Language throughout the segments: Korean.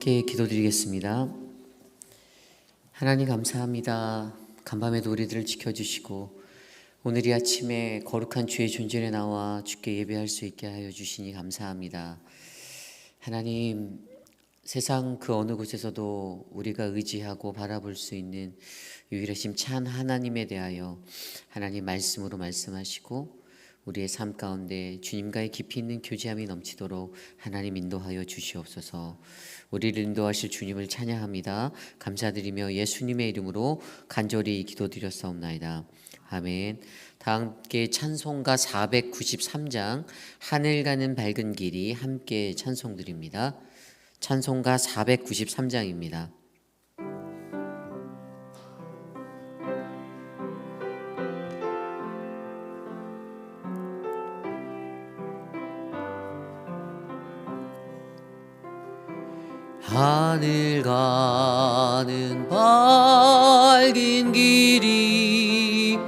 함께 기도드리겠습니다. 하나님 감사합니다. 간밤에도 우리들을 지켜주시고 오늘 이 아침에 거룩한 주의 존전에 나와 주께 예배할 수 있게 하여 주시니 감사합니다. 하나님, 세상 그 어느 곳에서도 우리가 의지하고 바라볼 수 있는 유일하신 참 하나님에 대하여 하나님 말씀으로 말씀하시고 우리의 삶 가운데 주님과의 깊이 있는 교제함이 넘치도록 하나님 인도하여 주시옵소서. 우리를 인도하실 주님을 찬양합니다. 감사드리며 예수님의 이름으로 간절히 기도드렸사옵나이다. 아멘. 다 함께 찬송가 493장 하늘 가는 밝은 길이 함께 찬송드립니다. 찬송가 493장입니다. 하늘 가는 밝은 길이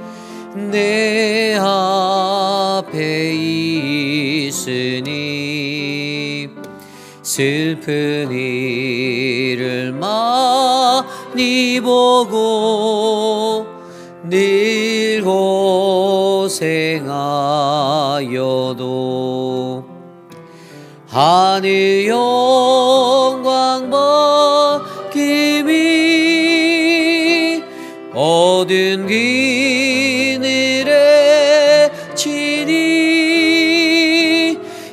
내 앞에 있으니 슬픈 일을 많이 보고 늘 고생하여도 하늘 영광 받김이 어두운 그늘에 지니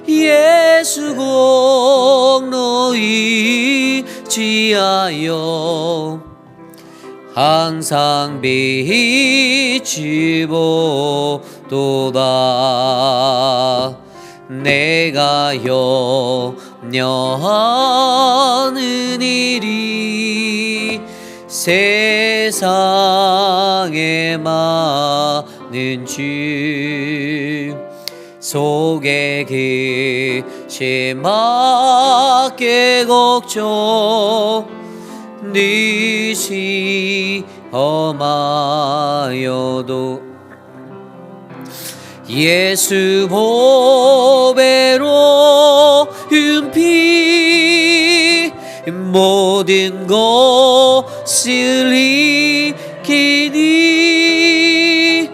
예수 공로 의지하여 항상 빛을 보도다. 내가 염려하는 일이 세상에 많은 주 속에 계신 밖에 걱정 늘 시험하여도 예수 보배로 피 모든 것을 이기니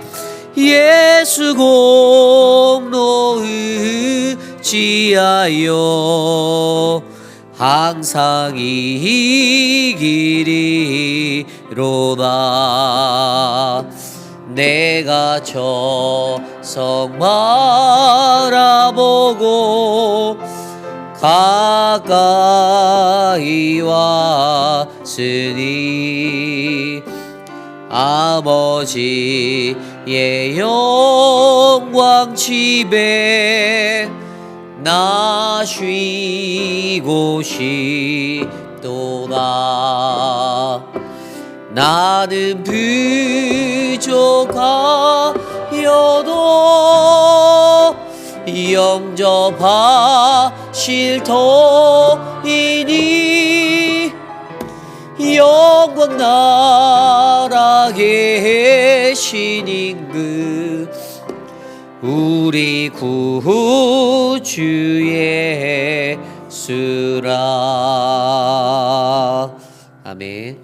예수 공로 의지하여 항상 이기리로다. 내가 저성 바라보고 가까이 왔으니 아버지의 영광 집에 나 쉬고 싶도다. 나는 부족하여도 영접하실 터이니 영광 나라 계신 임금 우리 구주 예수라. 아멘.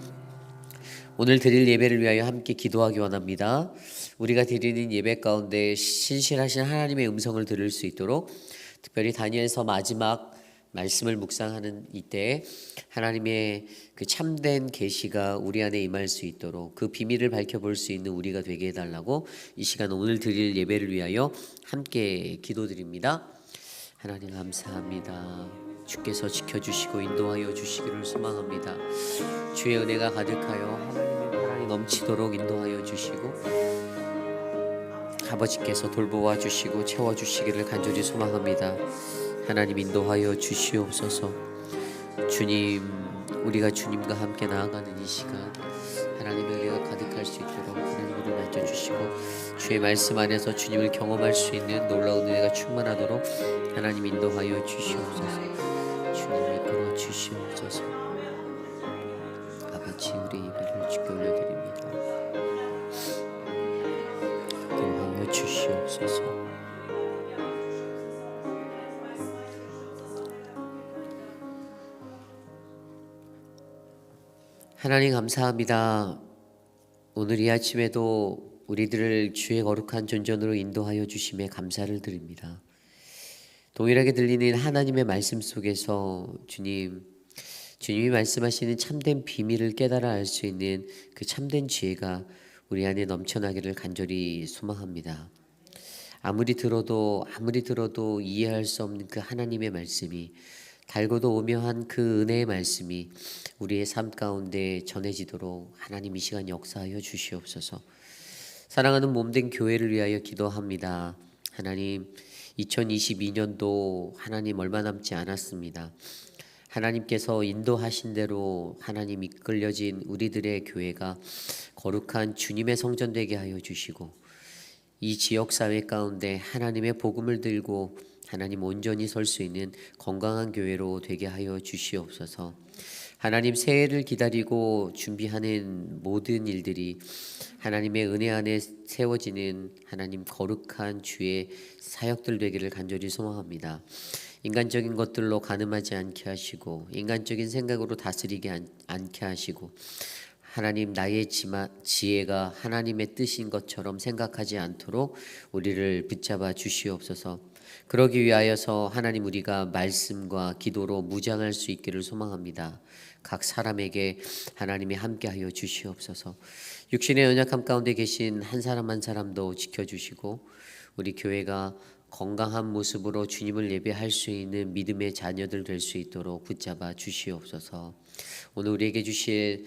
오늘 드릴 예배를 위하여 함께 기도하기 원합니다. 우리가 드리는 예배 가운데 신실하신 하나님의 음성을 들을 수 있도록 특별히 다니엘서 마지막 말씀을 묵상하는 이때 하나님의 그 참된 계시가 우리 안에 임할 수 있도록 그 비밀을 밝혀볼 수 있는 우리가 되게 해달라고 이 시간 오늘 드릴 예배를 위하여 함께 기도드립니다. 하나님 감사합니다. 주께서 지켜주시고 인도하여 주시기를 소망합니다. 주의 은혜가 가득하여 하나님의 사랑이 넘치도록 인도하여 주시고 아버지께서 돌보아 주시고 채워주시기를 간절히 소망합니다. 하나님 인도하여 주시옵소서. 주님, 우리가 주님과 함께 나아가는 이 시간 하나님의 은혜가 가득할 수 있도록 하나님으로 낮춰주시고 주의 말씀 안에서 주님을 경험할 수 있는 놀라운 은혜가 충만하도록 하나님 인도하여 주시옵소서. 주님 이끌어 주시옵소서. 아버지, 우리 예배를 주께 올려드립니다. 인도하여 주시옵소서. 하나님 감사합니다. 오늘 이 아침에도 우리들을 주의 거룩한 존전으로 인도하여 주심에 감사를 드립니다. 동일하게 들리는 하나님의 말씀 속에서 주님이 말씀하시는 참된 비밀을 깨달아 알 수 있는 그 참된 지혜가 우리 안에 넘쳐나기를 간절히 소망합니다. 아무리 들어도 이해할 수 없는 그 하나님의 말씀이, 달고도 오묘한 그 은혜의 말씀이 우리의 삶 가운데 전해지도록 하나님 이 시간 역사하여 주시옵소서. 사랑하는 몸된 교회를 위하여 기도합니다. 하나님, 2022년도 하나님 얼마 남지 않았습니다. 하나님께서 인도하신 대로 하나님 이끌려진 우리들의 교회가 거룩한 주님의 성전 되게 하여 주시고, 이 지역사회 가운데 하나님의 복음을 들고 하나님 온전히 설 수 있는 건강한 교회로 되게 하여 주시옵소서. 하나님, 새해를 기다리고 준비하는 모든 일들이 하나님의 은혜 안에 세워지는 하나님 거룩한 주의 사역들 되기를 간절히 소망합니다. 인간적인 것들로 가늠하지 않게 하시고, 인간적인 생각으로 다스리게 않게 하시고, 하나님, 나의 지혜가 하나님의 뜻인 것처럼 생각하지 않도록 우리를 붙잡아 주시옵소서. 그러기 위하여서 하나님, 우리가 말씀과 기도로 무장할 수 있기를 소망합니다. 각 사람에게 하나님이 함께하여 주시옵소서. 육신의 연약함 가운데 계신 한 사람 한 사람도 지켜주시고, 우리 교회가 건강한 모습으로 주님을 예배할 수 있는 믿음의 자녀들 될 수 있도록 붙잡아 주시옵소서. 오늘 우리에게 주실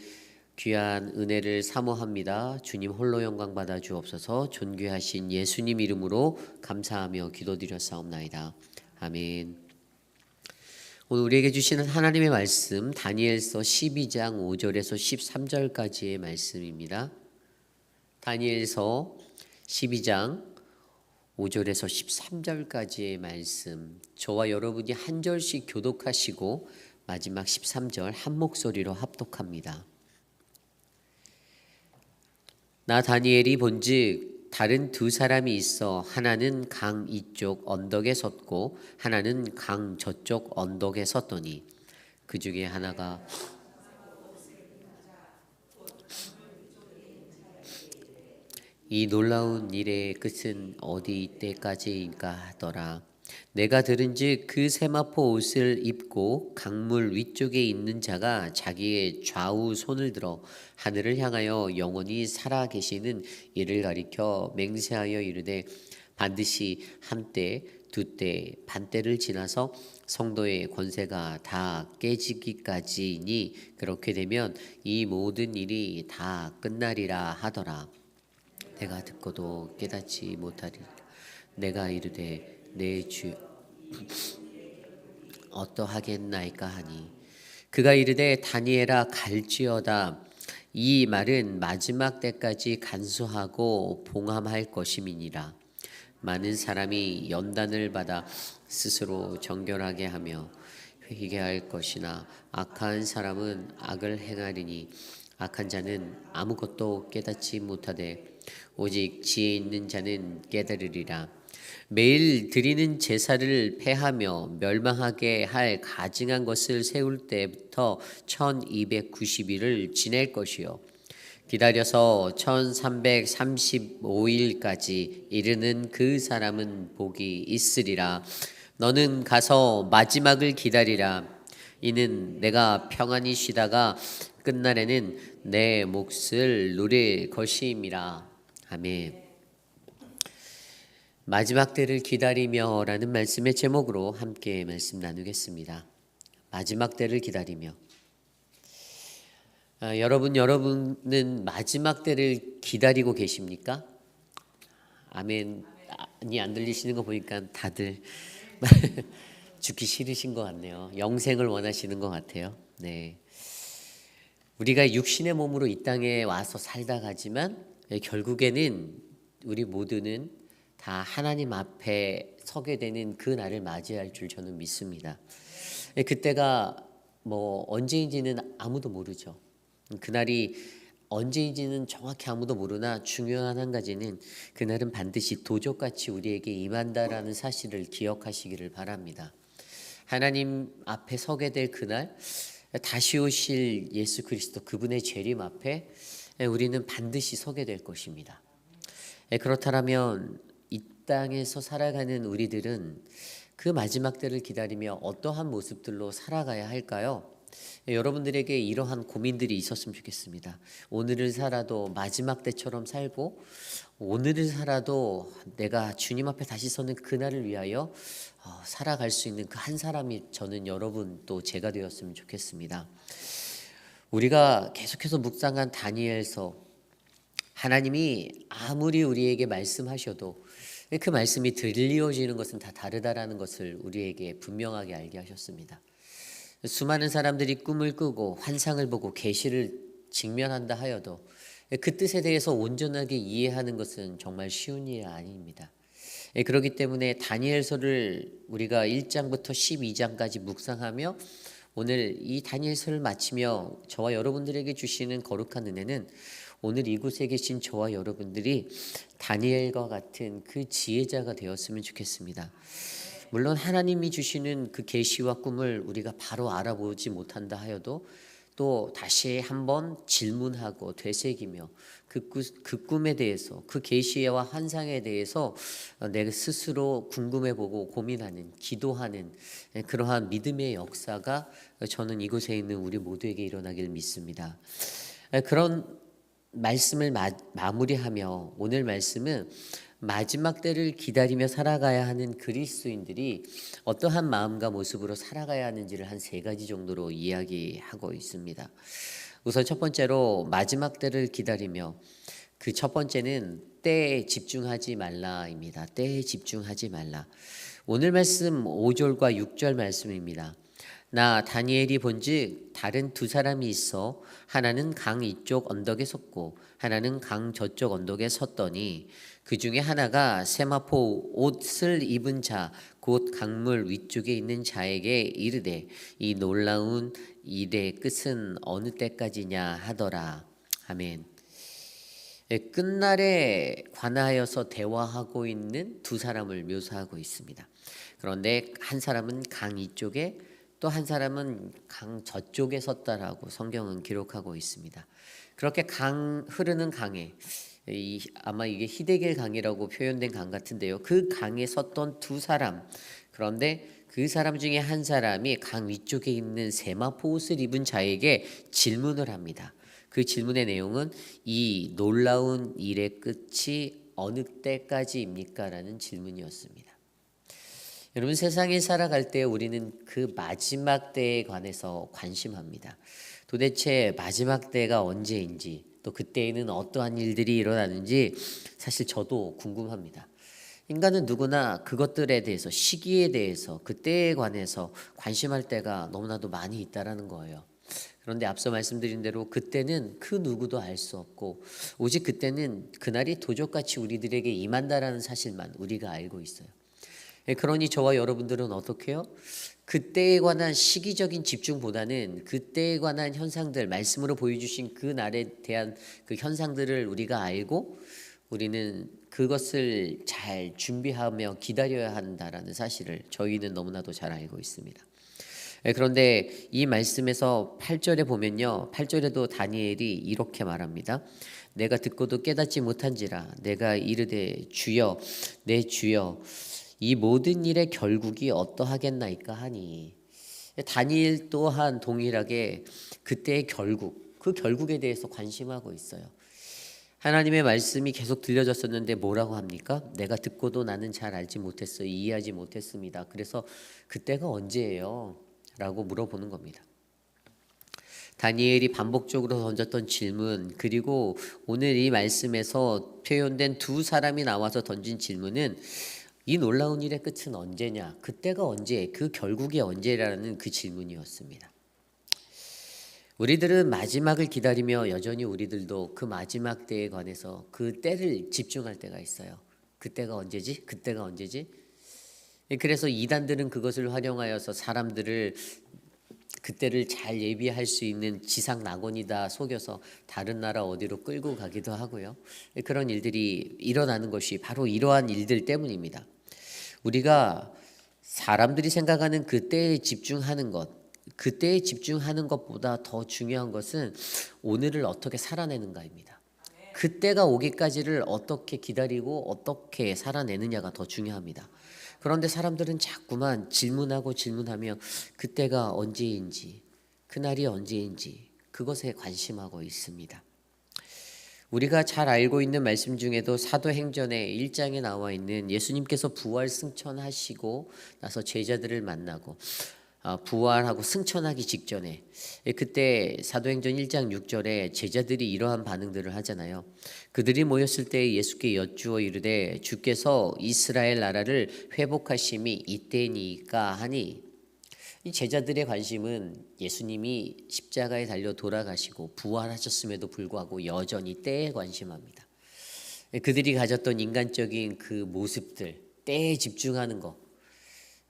귀한 은혜를 사모합니다. 주님 홀로 영광 받아 주옵소서. 존귀하신 예수님 이름으로 감사하며 기도드렸사옵나이다. 아멘. 오늘 우리에게 주시는 하나님의 말씀, 다니엘서 12장 5절에서 13절까지의 말씀입니다. 다니엘서 12장 5절에서 13절까지의 말씀, 저와 여러분이 한 절씩 교독하시고 마지막 13절 한 목소리로 합독합니다. 나 다니엘이 본즉 다른 두 사람이 있어 하나는 강 이쪽 언덕에 섰고 하나는 강 저쪽 언덕에 섰더니 그 중에 하나가 이 놀라운 일의 끝은 어디 때까지인가 하더라. 내가 들은즉 그 세마포 옷을 입고 강물 위쪽에 있는 자가 자기의 좌우 손을 들어 하늘을 향하여 영원히 살아 계시는 이를 가리켜 맹세하여 이르되 반드시 한때 두때 반때를 지나서 성도의 권세가 다 깨지기까지이니 그렇게 되면 이 모든 일이 다 끝나리라 하더라. 내가 듣고도 깨닫지 못하리라. 내가 이르되 내 주 어떠하겠나이까 하니 그가 이르되 다니엘아 갈지어다. 이 말은 마지막 때까지 간수하고 봉함할 것임이니라. 많은 사람이 연단을 받아 스스로 정결하게 하며 회개할 것이나 악한 사람은 악을 행하리니 악한 자는 아무것도 깨닫지 못하되 오직 지혜 있는 자는 깨달으리라. 매일 드리는 제사를 폐하며 멸망하게 할 가증한 것을 세울 때부터 1290일을 지낼 것이요 기다려서 1335일까지 이르는 그 사람은 복이 있으리라. 너는 가서 마지막을 기다리라. 이는 내가 평안히 쉬다가 끝날에는 내 몫을 누릴 것임이라. 아멘. 마지막 때를 기다리며 라는 말씀의 제목으로 함께 말씀 나누겠습니다. 마지막 때를 기다리며. 여러분은 마지막 때를 기다리고 계십니까? 아멘이 안 들리시는 거 보니까 다들 죽기 싫으신 것 같네요. 영생을 원하시는 것 같아요. 네. 우리가 육신의 몸으로 이 땅에 와서 살다 가지만 결국에는 우리 모두는 다 하나님 앞에 서게 되는 그 날을 맞이할 줄 저는 믿습니다. 그때가 언제인지는 아무도 모르죠. 그날이 언제인지는 정확히 아무도 모르나 중요한 한 가지는 그날은 반드시 도적같이 우리에게 임한다라는 사실을 기억하시기를 바랍니다. 하나님 앞에 서게 될 그날, 다시 오실 예수 그리스도 그분의 재림 앞에 우리는 반드시 서게 될 것입니다. 그렇다면 이 땅에서 살아가는 우리들은 그 마지막 때를 기다리며 어떠한 모습들로 살아가야 할까요? 여러분들에게 이러한 고민들이 있었으면 좋겠습니다. 오늘을 살아도 마지막 때처럼 살고, 오늘을 살아도 내가 주님 앞에 다시 서는 그날을 위하여 살아갈 수 있는 그 한 사람이 저는 여러분 또 제가 되었으면 좋겠습니다. 우리가 계속해서 묵상한 다니엘서, 하나님이 아무리 우리에게 말씀하셔도 그 말씀이 들려지는 것은 다 다르다라는 것을 우리에게 분명하게 알게 하셨습니다. 수많은 사람들이 꿈을 꾸고 환상을 보고 계시를 직면한다 하여도 그 뜻에 대해서 온전하게 이해하는 것은 정말 쉬운 일이 아닙니다. 그렇기 때문에 다니엘서를 우리가 1장부터 12장까지 묵상하며 오늘 이 다니엘서를 마치며 저와 여러분들에게 주시는 거룩한 은혜는 오늘 이곳에 계신 저와 여러분들이 다니엘과 같은 그 지혜자가 되었으면 좋겠습니다. 물론 하나님이 주시는 그 계시와 꿈을 우리가 바로 알아보지 못한다 하여도 또 다시 한번 질문하고 되새기며 그 꿈에 대해서, 그 계시와 환상에 대해서 내 스스로 궁금해보고 고민하는, 기도하는 그러한 믿음의 역사가 저는 이곳에 있는 우리 모두에게 일어나길 믿습니다. 그런 말씀을 마무리하며 오늘 말씀은 마지막 때를 기다리며 살아가야 하는 그리스도인들이 어떠한 마음과 모습으로 살아가야 하는지를 한 3가지 정도로 이야기하고 있습니다. 우선 첫 번째로 마지막 때를 기다리며, 그 첫 번째는 때에 집중하지 말라입니다. 때에 집중하지 말라. 오늘 말씀 5절과 6절 말씀입니다. 나 다니엘이 본즉 다른 2사람이 있어 하나는 강 이쪽 언덕에 섰고 하나는 강 저쪽 언덕에 섰더니 그 중에 하나가 세마포 옷을 입은 자 곧 강물 위쪽에 있는 자에게 이르되 이 놀라운 일의 끝은 어느 때까지냐 하더라. 아멘. 끝날에 관하여서 대화하고 있는 2사람을 묘사하고 있습니다. 그런데 한 사람은 강 이쪽에 또 한 사람은 강 저쪽에 섰다라고 성경은 기록하고 있습니다. 그렇게 흐르는 강에, 아마 이게 히데겔 강이라고 표현된 강 같은데요. 그 강에 섰던 2사람, 그런데 그 사람 중에 한 사람이 강 위쪽에 있는 세마포 옷을 입은 자에게 질문을 합니다. 그 질문의 내용은 이 놀라운 일의 끝이 어느 때까지입니까? 라는 질문이었습니다. 여러분, 세상에 살아갈 때 우리는 그 마지막 때에 관해서 관심합니다. 도대체 마지막 때가 언제인지, 또 그때에는 어떠한 일들이 일어나는지 사실 저도 궁금합니다. 인간은 누구나 그것들에 대해서, 시기에 대해서, 그때에 관해서 관심할 때가 너무나도 많이 있다라는 거예요. 그런데 앞서 말씀드린 대로 그때는 그 누구도 알 수 없고 오직 그때는 그날이 도적같이 우리들에게 임한다라는 사실만 우리가 알고 있어요. 그러니 저와 여러분들은 어떻게 해요? 그때에 관한 시기적인 집중보다는 그때에 관한 현상들, 말씀으로 보여주신 그 날에 대한 그 현상들을 우리가 알고 우리는 그것을 잘 준비하며 기다려야 한다라는 사실을 저희는 너무나도 잘 알고 있습니다. 그런데 이 말씀에서 8절에 보면요, 8절에도 다니엘이 이렇게 말합니다. 내가 듣고도 깨닫지 못한지라 내가 이르되 주여 내 주여 이 모든 일의 결국이 어떠하겠나이까 하니, 다니엘 또한 동일하게 그때의 결국, 그 결국에 대해서 관심하고 있어요. 하나님의 말씀이 계속 들려졌었는데 뭐라고 합니까? 내가 듣고도 나는 잘 알지 못했어요. 이해하지 못했습니다. 그래서 그때가 언제예요? 라고 물어보는 겁니다. 다니엘이 반복적으로 던졌던 질문, 그리고 오늘 이 말씀에서 표현된 2사람이 나와서 던진 질문은 이 놀라운 일의 끝은 언제냐, 그때가 언제, 그 결국이 언제라는 그 질문이었습니다. 우리들은 마지막을 기다리며 여전히 우리들도 그 마지막 때에 관해서 그 때를 집중할 때가 있어요. 그때가 언제지? 그때가 언제지? 그래서 이단들은 그것을 활용하여서 사람들을 그때를 잘 예비할 수 있는 지상 낙원이다 속여서 다른 나라 어디로 끌고 가기도 하고요. 그런 일들이 일어나는 것이 바로 이러한 일들 때문입니다. 우리가 사람들이 생각하는 그때에 집중하는 것, 그때에 집중하는 것보다 더 중요한 것은 오늘을 어떻게 살아내는가입니다. 그때가 오기까지를 어떻게 기다리고 어떻게 살아내느냐가 더 중요합니다. 그런데 사람들은 자꾸만 질문하고 질문하며 그때가 언제인지, 그날이 언제인지 그것에 관심하고 있습니다. 우리가 잘 알고 있는 말씀 중에도 사도행전의 1장에 나와 있는 예수님께서 부활 승천하시고 나서 제자들을 만나고 부활하고 승천하기 직전에 그때 사도행전 1장 6절에 제자들이 이러한 반응들을 하잖아요. 그들이 모였을 때 예수께 여쭈어 이르되 주께서 이스라엘 나라를 회복하심이 이때니까 하니, 이 제자들의 관심은 예수님이 십자가에 달려 돌아가시고 부활하셨음에도 불구하고 여전히 때에 관심합니다. 그들이 가졌던 인간적인 그 모습들, 때에 집중하는 것,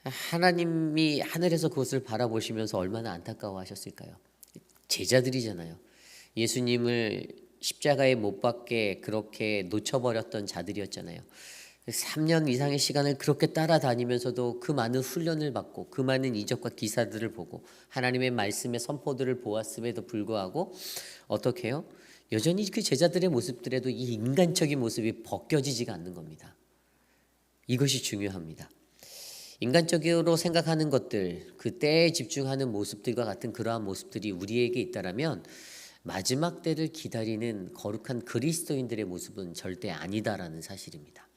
하나님이 하늘에서 그것을 바라보시면서 얼마나 안타까워하셨을까요? 제자들이잖아요. 예수님을 십자가에 못 박게 그렇게 놓쳐버렸던 자들이었잖아요. 3년 이상의 시간을 그렇게 따라다니면서도 그 많은 훈련을 받고 그 많은 이적과 기사들을 보고 하나님의 말씀의 선포들을 보았음에도 불구하고 어떻게 해요? 여전히 그 제자들의 모습들에도 이 인간적인 모습이 벗겨지지가 않는 겁니다. 이것이 중요합니다. 인간적으로 생각하는 것들, 그 때에 집중하는 모습들과 같은 그러한 모습들이 우리에게 있다라면 마지막 때를 기다리는 거룩한 그리스도인들의 모습은 절대 아니다라는 사실입니다.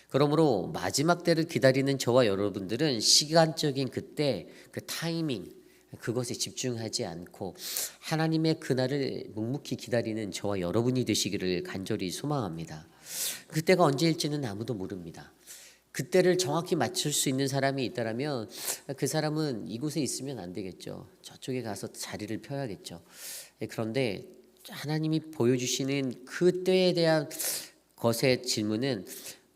그러므로 마지막 때를 기다리는 저와 여러분들은 시간적인 그때, 그 타이밍, 그것에 집중하지 않고 하나님의 그날을 묵묵히 기다리는 저와 여러분이 되시기를 간절히 소망합니다. 그때가 언제일지는 아무도 모릅니다. 그때를 정확히 맞출 수 있는 사람이 있다라면 그 사람은 이곳에 있으면 안 되겠죠. 저쪽에 가서 자리를 펴야겠죠. 그런데 하나님이 보여주시는 그 때에 대한 것의 질문은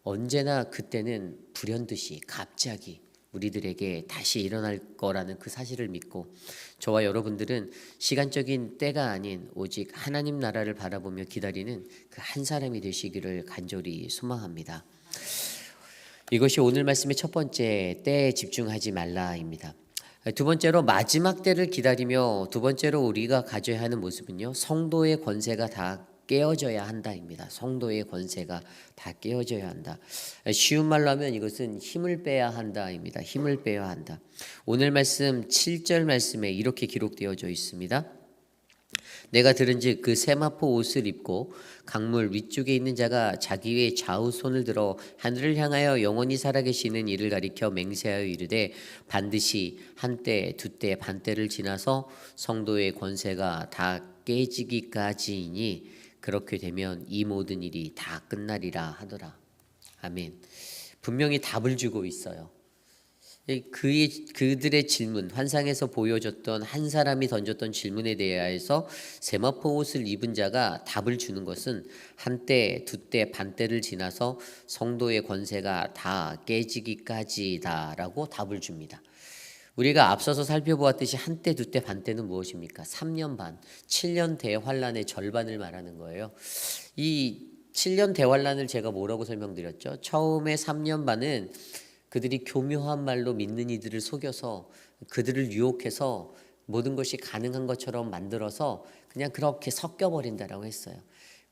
언제나 그때는 불현듯이 갑자기 우리들에게 다시 일어날 거라는 그 사실을 믿고 저와 여러분들은 시간적인 때가 아닌 오직 하나님 나라를 바라보며 기다리는 그 한 사람이 되시기를 간절히 소망합니다. 이것이 오늘 말씀의 첫 번째, 때에 집중하지 말라입니다. 두 번째로 마지막 때를 기다리며 두 번째로 우리가 가져야 하는 모습은요, 성도의 권세가 다 깨어져야 한다입니다. 성도의 권세가 다 깨어져야 한다. 쉬운 말로 하면 이것은 힘을 빼야 한다입니다. 힘을 빼야 한다. 오늘 말씀 7절 말씀에 이렇게 기록되어져 있습니다. 내가 들은즉 그 세마포 옷을 입고 강물 위쪽에 있는 자가 자기 위에 좌우 손을 들어 하늘을 향하여 영원히 살아계시는 이를 가리켜 맹세하여 이르되 반드시 한때 두때 반때를 지나서 성도의 권세가 다 깨지기까지이니 그렇게 되면 이 모든 일이 다 끝나리라 하더라. 아멘. 분명히 답을 주고 있어요. 그들의 질문, 환상에서 보여줬던 한 사람이 던졌던 질문에 대하여서 세마포 옷을 입은 자가 답을 주는 것은 한때, 두때, 반때를 지나서 성도의 권세가 다 깨지기까지다라고 답을 줍니다. 우리가 앞서서 살펴보았듯이 한때, 두때, 반때는 무엇입니까? 3년 반, 7년 대환란의 절반을 말하는 거예요. 이 7년 대환란을 제가 뭐라고 설명드렸죠? 처음에 3년 반은 그들이 교묘한 말로 믿는 이들을 속여서 그들을 유혹해서 모든 것이 가능한 것처럼 만들어서 그냥 그렇게 섞여버린다라고 했어요.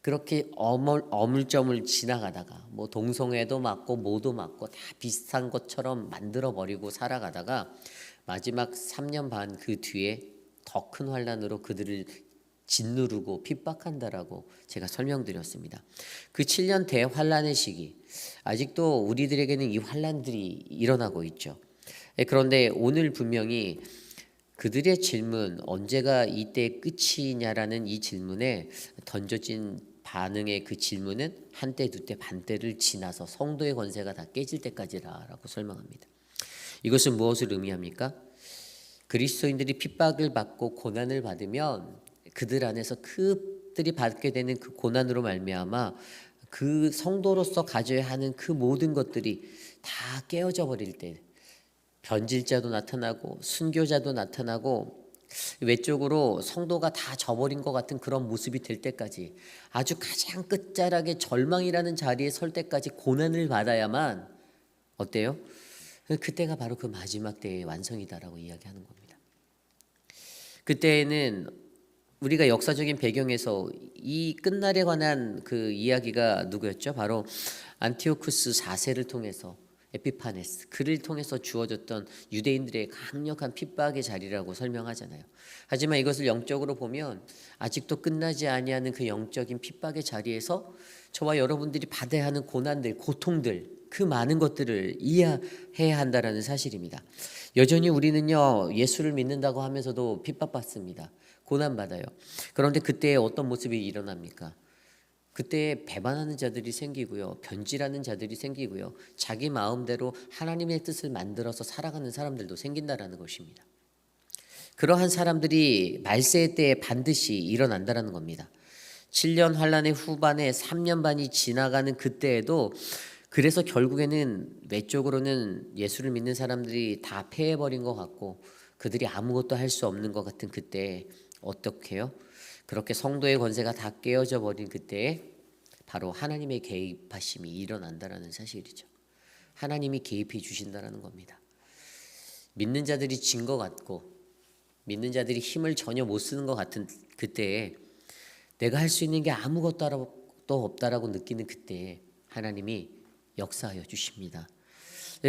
그렇게 어물점을 지나가다가 뭐 동성애도 맞고 뭐도 맞고 다 비슷한 것처럼 만들어버리고 살아가다가 마지막 3년 반 그 뒤에 더 큰 환란으로 그들을 짓누르고 핍박한다라고 제가 설명드렸습니다. 그 7년 대환란의 시기, 아직도 우리들에게는 이 환란들이 일어나고 있죠. 그런데 오늘 분명히 그들의 질문, 언제가 이때 끝이냐라는 이 질문에 던져진 반응의 그 질문은 한때 두때 반때를 지나서 성도의 권세가 다 깨질 때까지라고 설명합니다. 이것은 무엇을 의미합니까? 그리스도인들이 핍박을 받고 고난을 받으면 그들 안에서 그들이 받게 되는 그 고난으로 말미암아 그 성도로서 가져야 하는 그 모든 것들이 다 깨어져 버릴 때 변질자도 나타나고 순교자도 나타나고 외적으로 성도가 다 져버린 것 같은 그런 모습이 될 때까지 아주 가장 끝자락의 절망이라는 자리에 설 때까지 고난을 받아야만 어때요? 그때가 바로 그 마지막 때의 완성이다라고 이야기하는 겁니다. 그때에는 우리가 역사적인 배경에서 이 끝날에 관한 그 이야기가 누구였죠? 바로 안티오쿠스 4세를 통해서 에피파네스 그를 통해서 주어졌던 유대인들의 강력한 핍박의 자리라고 설명하잖아요. 하지만 이것을 영적으로 보면 아직도 끝나지 아니하는 그 영적인 핍박의 자리에서 저와 여러분들이 받아야 하는 고난들, 고통들, 그 많은 것들을 이해해야 한다라는 사실입니다. 여전히 우리는요, 예수를 믿는다고 하면서도 핍박받습니다. 고난받아요. 그런데 그때 어떤 모습이 일어납니까? 그때 배반하는 자들이 생기고요, 변질하는 자들이 생기고요, 자기 마음대로 하나님의 뜻을 만들어서 살아가는 사람들도 생긴다라는 것입니다. 그러한 사람들이 말세의 때에 반드시 일어난다라는 겁니다. 7년 환란의 후반에 3년 반이 지나가는 그때에도 그래서 결국에는 외적으로는 예수를 믿는 사람들이 다 패해버린 것 같고 그들이 아무것도 할 수 없는 것 같은 그때 어떻게 해요? 그렇게 성도의 권세가 다 깨어져 버린 그때에 바로 하나님의 개입하심이 일어난다라는 사실이죠. 하나님이 개입해 주신다라는 겁니다. 믿는 자들이 진 것 같고 믿는 자들이 힘을 전혀 못 쓰는 것 같은 그때에 내가 할 수 있는 게 아무것도 없다라고 느끼는 그때에 하나님이 역사하여 주십니다.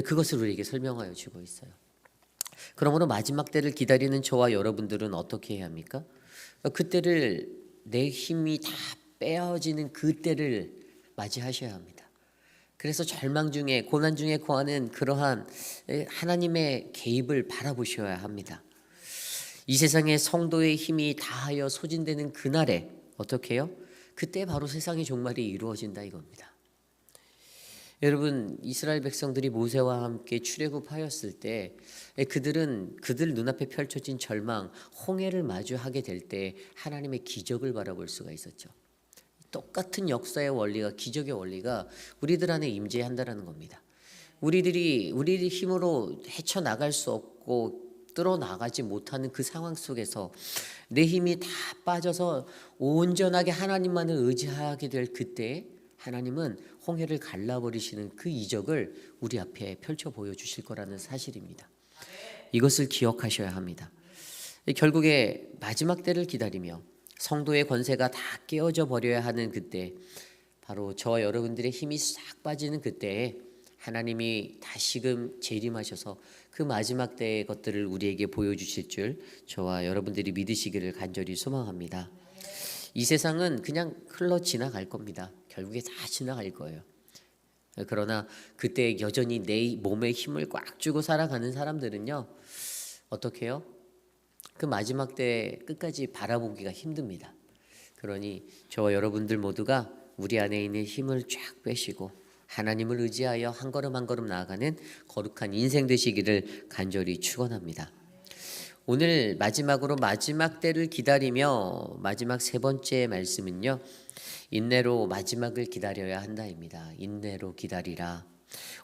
그것을 우리에게 설명하여 주고 있어요. 그러므로 마지막 때를 기다리는 저와 여러분들은 어떻게 해야 합니까? 그때를 내 힘이 다 빼어지는 그때를 맞이하셔야 합니다. 그래서 절망 중에 고난 중에 거하는 그러한 하나님의 개입을 바라보셔야 합니다. 이 세상에 성도의 힘이 다하여 소진되는 그날에 어떻게 해요? 그때 바로 세상의 종말이 이루어진다 이겁니다. 여러분, 이스라엘 백성들이 모세와 함께 출애굽하였을 때 그들 눈앞에 펼쳐진 절망, 홍해를 마주하게 될 때 하나님의 기적을 바라볼 수가 있었죠. 똑같은 역사의 원리가, 기적의 원리가 우리들 안에 임재한다라는 겁니다. 우리 힘으로 헤쳐나갈 수 없고 뚫어나가지 못하는 그 상황 속에서 내 힘이 다 빠져서 온전하게 하나님만을 의지하게 될 그때 하나님은 홍해를 갈라버리시는 그 이적을 우리 앞에 펼쳐 보여주실 거라는 사실입니다. 이것을 기억하셔야 합니다. 결국에 마지막 때를 기다리며 성도의 권세가 다 깨어져 버려야 하는 그때, 바로 저와 여러분들의 힘이 싹 빠지는 그때에 하나님이 다시금 재림하셔서 그 마지막 때의 것들을 우리에게 보여주실 줄 저와 여러분들이 믿으시기를 간절히 소망합니다. 이 세상은 그냥 흘러 지나갈 겁니다. 결국에 다 지나갈 거예요. 그러나 그때 여전히 내 몸에 힘을 꽉 주고 살아가는 사람들은요, 어떻게 해요? 그 마지막 때 끝까지 바라보기가 힘듭니다. 그러니 저와 여러분들 모두가 우리 안에 있는 힘을 쫙 빼시고 하나님을 의지하여 한 걸음 한 걸음 나아가는 거룩한 인생 되시기를 간절히 축원합니다. 오늘 마지막으로 마지막 때를 기다리며 마지막 세 번째 말씀은요, 인내로 마지막을 기다려야 한다입니다. 인내로 기다리라.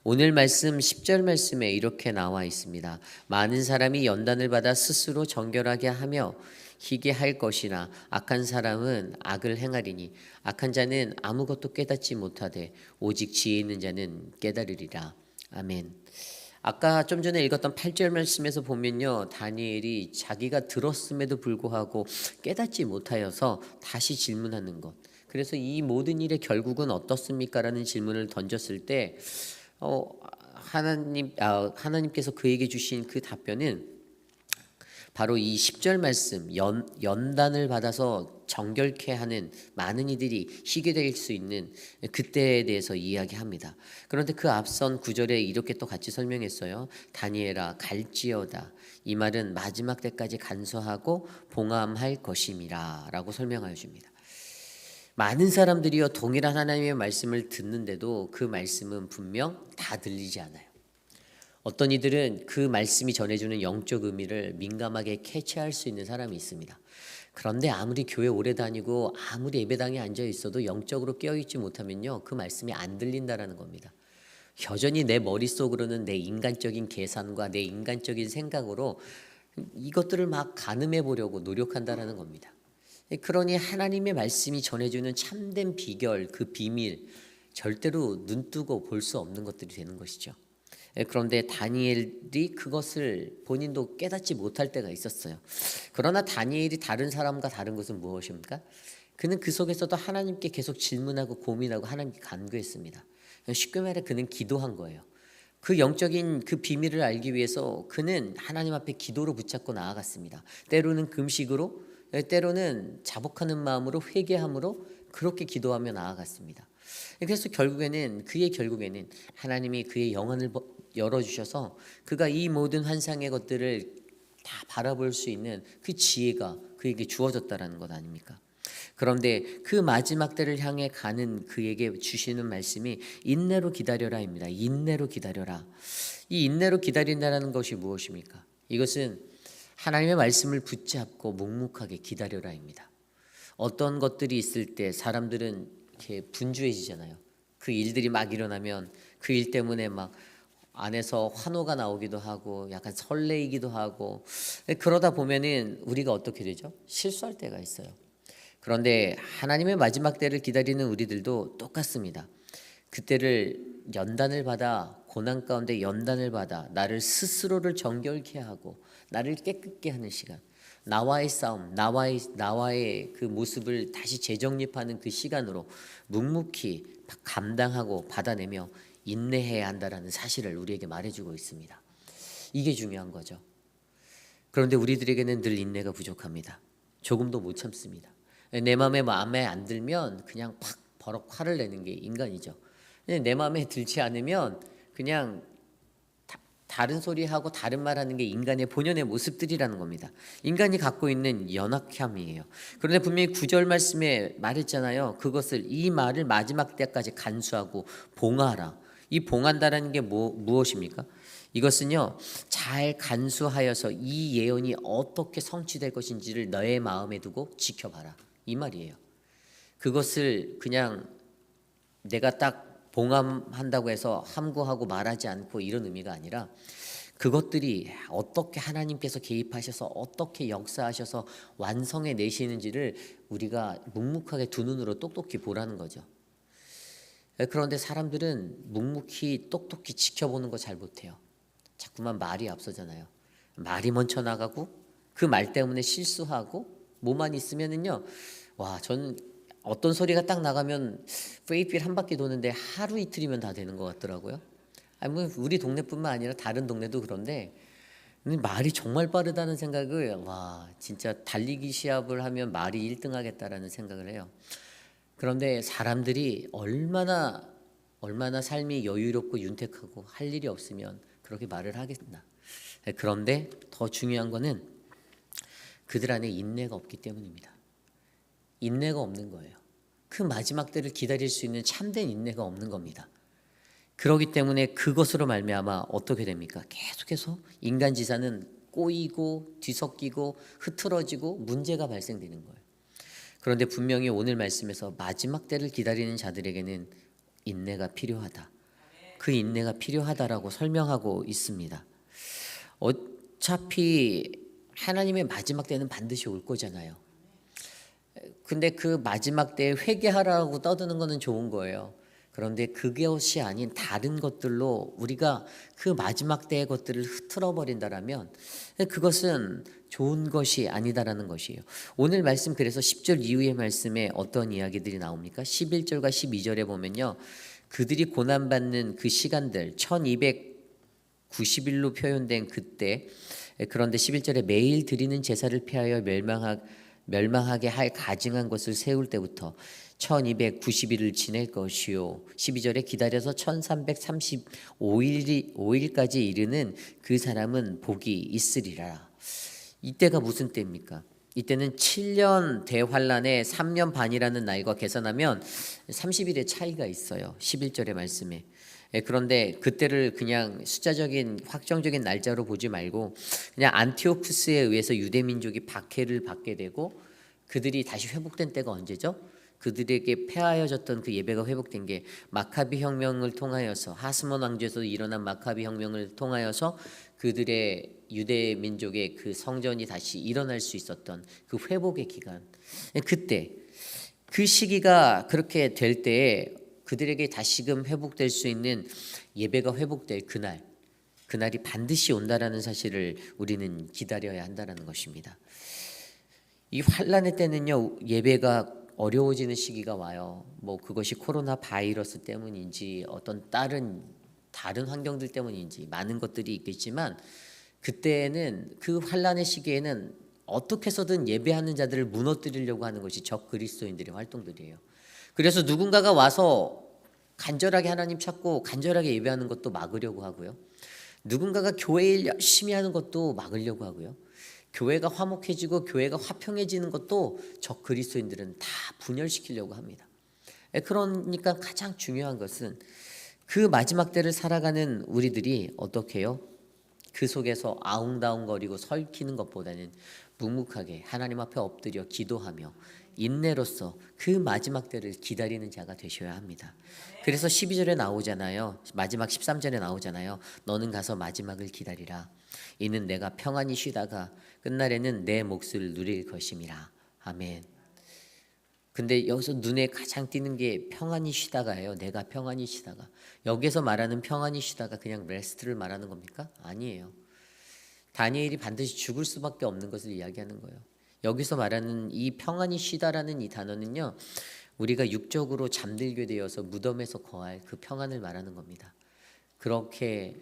오늘 말씀 10절 말씀에 이렇게 나와 있습니다. 많은 사람이 연단을 받아 스스로 정결하게 하며 희게 할 것이나 악한 사람은 악을 행하리니 악한 자는 아무것도 깨닫지 못하되 오직 지혜 있는 자는 깨달으리라. 아멘. 아까 좀 전에 읽었던 8절 말씀에서 보면요, 다니엘이 자기가 들었음에도 불구하고 깨닫지 못하여서 다시 질문하는 것, 그래서 이 모든 일의 결국은 어떻습니까? 라는 질문을 던졌을 때 하나님께서 그에게 주신 그 답변은 바로 이 10절 말씀, 연단을 받아서 정결케 하는 많은 이들이 희게 될 수 있는 그때에 대해서 이야기합니다. 그런데 그 앞선 9절에 이렇게 또 같이 설명했어요. 다니엘아 갈지어다. 이 말은 마지막 때까지 간수하고 봉함할 것임이라 라고 설명하여 줍니다. 많은 사람들이요, 동일한 하나님의 말씀을 듣는데도 그 말씀은 분명 다 들리지 않아요. 어떤 이들은 그 말씀이 전해주는 영적 의미를 민감하게 캐치할 수 있는 사람이 있습니다. 그런데 아무리 교회 오래 다니고 아무리 예배당에 앉아 있어도 영적으로 깨어있지 못하면요, 그 말씀이 안 들린다라는 겁니다. 여전히 내 머릿속으로는 내 인간적인 계산과 내 인간적인 생각으로 이것들을 막 가늠해 보려고 노력한다라는 겁니다. 그러니 하나님의 말씀이 전해주는 참된 비결, 그 비밀, 절대로 눈뜨고 볼 수 없는 것들이 되는 것이죠. 그런데 다니엘이 그것을 본인도 깨닫지 못할 때가 있었어요. 그러나 다니엘이 다른 사람과 다른 것은 무엇입니까? 그는 그 속에서도 하나님께 계속 질문하고 고민하고 하나님께 간구했습니다. 쉽게 말해 그는 기도한 거예요. 그 영적인 그 비밀을 알기 위해서 그는 하나님 앞에 기도로 붙잡고 나아갔습니다. 때로는 금식으로, 때로는 자복하는 마음으로, 회개함으로 그렇게 기도하며 나아갔습니다. 그래서 결국에는 하나님이 그의 영안을 열어주셔서 그가 이 모든 환상의 것들을 다 바라볼 수 있는 그 지혜가 그에게 주어졌다라는 것 아닙니까? 그런데 그 마지막 때를 향해 가는 그에게 주시는 말씀이 인내로 기다려라입니다. 인내로 기다려라. 이 인내로 기다린다는 것이 무엇입니까? 이것은 하나님의 말씀을 붙잡고 묵묵하게 기다려라입니다. 어떤 것들이 있을 때 사람들은 이렇게 분주해지잖아요. 그 일들이 막 일어나면 그 일 때문에 막 안에서 환호가 나오기도 하고 약간 설레이기도 하고 그러다 보면은 우리가 어떻게 되죠? 실수할 때가 있어요. 그런데 하나님의 마지막 때를 기다리는 우리들도 똑같습니다. 그때를 연단을 받아 고난 가운데 연단을 받아 나를 스스로를 정결케 하고 나를 깨끗게 하는 시간, 나와의 싸움, 나와의 그 모습을 다시 재정립하는 그 시간으로 묵묵히 감당하고 받아내며 인내해야 한다라는 사실을 우리에게 말해주고 있습니다. 이게 중요한 거죠. 그런데 우리들에게는 늘 인내가 부족합니다. 조금도 못 참습니다. 내 마음에 안 들면 그냥 팍 버럭 화를 내는 게 인간이죠. 내 마음에 들지 않으면 그냥 다른 소리하고 다른 말하는 게 인간의 본연의 모습들이라는 겁니다. 인간이 갖고 있는 연약함이에요. 그런데 분명히 9절 말씀에 말했잖아요. 그것을 이 말을 마지막 때까지 간수하고 봉하라. 이 봉한다라는 게 무엇입니까? 이것은요, 잘 간수하여서 이 예언이 어떻게 성취될 것인지를 너의 마음에 두고 지켜봐라. 이 말이에요. 그것을 그냥 내가 딱 봉함한다고 해서 함구하고 말하지 않고 이런 의미가 아니라 그것들이 어떻게 하나님께서 개입하셔서 어떻게 역사하셔서 완성해 내시는지를 우리가 묵묵하게 두 눈으로 똑똑히 보라는 거죠. 그런데 사람들은 묵묵히 똑똑히 지켜보는 거 잘 못해요. 자꾸만 말이 앞서잖아요. 말이 먼저 나가고 그 말 때문에 실수하고 뭐만 있으면은요. 와, 저는 어떤 소리가 딱 나가면 페이필 한 바퀴 도는데 하루 이틀이면 다 되는 것 같더라고요. 아니 뭐 우리 동네뿐만 아니라 다른 동네도 그런데 말이 정말 빠르다는 생각을 와 진짜 달리기 시합을 하면 말이 1등 하겠다라는 생각을 해요. 그런데 사람들이 얼마나 삶이 여유롭고 윤택하고 할 일이 없으면 그렇게 말을 하겠나. 그런데 더 중요한 거는 그들 안에 인내가 없기 때문입니다. 인내가 없는 거예요. 그 마지막 때를 기다릴 수 있는 참된 인내가 없는 겁니다. 그렇기 때문에 그것으로 말미암아 어떻게 됩니까? 계속해서 인간 지사는 꼬이고 뒤섞이고 흐트러지고 문제가 발생되는 거예요. 그런데 분명히 오늘 말씀에서 마지막 때를 기다리는 자들에게는 인내가 필요하다. 그 인내가 필요하다라고 설명하고 있습니다. 어차피 하나님의 마지막 때는 반드시 올 거잖아요. 근데 그 마지막 때에 회개하라고 떠드는 거는 좋은 거예요. 그런데 그것이 아닌 다른 것들로 우리가 그 마지막 때의 것들을 흐트러 버린다라면 그것은 좋은 것이 아니다라는 것이에요. 오늘 말씀 그래서 10절 이후의 말씀에 어떤 이야기들이 나옵니까? 11절과 12절에 보면요. 그들이 고난받는 그 시간들 1290일로 표현된 그때 그런데 11절에 매일 드리는 제사를 피하여 멸망하게 할 가증한 것을 세울 때부터 1290일을 지낼 것이요 12절에 기다려서 1335일까지 이르는 그 사람은 복이 있으리라. 이때가 무슨 때입니까? 이때는 7년 대환란에 3년 반이라는 나이가 계산하면 30일의 차이가 있어요. 11절의 말씀에. 그런데 그때를 그냥 숫자적인 확정적인 날짜로 보지 말고 그냥 안티오쿠스에 의해서 유대 민족이 박해를 받게 되고 그들이 다시 회복된 때가 언제죠? 그들에게 폐하여졌던 그 예배가 회복된 게 마카비 혁명을 통하여서 하스몬 왕조에서 일어난 마카비 혁명을 통하여서 그들의 유대 민족의 그 성전이 다시 일어날 수 있었던 그 회복의 기간. 그때 그 시기가 그렇게 될 때에 그들에게 다시금 회복될 수 있는 예배가 회복될 그날 그날이 반드시 온다라는 사실을 우리는 기다려야 한다는 것입니다. 이 환란의 때는요, 예배가 어려워지는 시기가 와요. 뭐 그것이 코로나 바이러스 때문인지 어떤 다른 환경들 때문인지 많은 것들이 있겠지만, 그때는 그 환란의 시기에는 어떻게 해서든 예배하는 자들을 무너뜨리려고 하는 것이 적 그리스도인들의 활동들이에요. 그래서 누군가가 와서 간절하게 하나님 찾고 간절하게 예배하는 것도 막으려고 하고요. 누군가가 교회 일 열심히 하는 것도 막으려고 하고요. 교회가 화목해지고 교회가 화평해지는 것도 적 그리스도인들은 다 분열시키려고 합니다. 그러니까 가장 중요한 것은 그 마지막 때를 살아가는 우리들이 어떻게 해요? 그 속에서 아웅다웅거리고 설키는 것보다는 묵묵하게 하나님 앞에 엎드려 기도하며 인내로서 그 마지막 때를 기다리는 자가 되셔야 합니다. 그래서 12절에 나오잖아요. 마지막 13절에 나오잖아요. 너는 가서 마지막을 기다리라. 이는 내가 평안히 쉬다가 끝날에는 내 몫을 누릴 것임이라. 아멘. 근데 여기서 눈에 가장 띄는 게 평안히 쉬다가예요. 내가 평안히 쉬다가. 여기서 말하는 평안히 쉬다가 그냥 레스트를 말하는 겁니까? 아니에요. 다니엘이 반드시 죽을 수밖에 없는 것을 이야기하는 거예요. 여기서 말하는 이 평안히 쉬다라는 이 단어는요, 우리가 육적으로 잠들게 되어서 무덤에서 거할 그 평안을 말하는 겁니다. 그렇게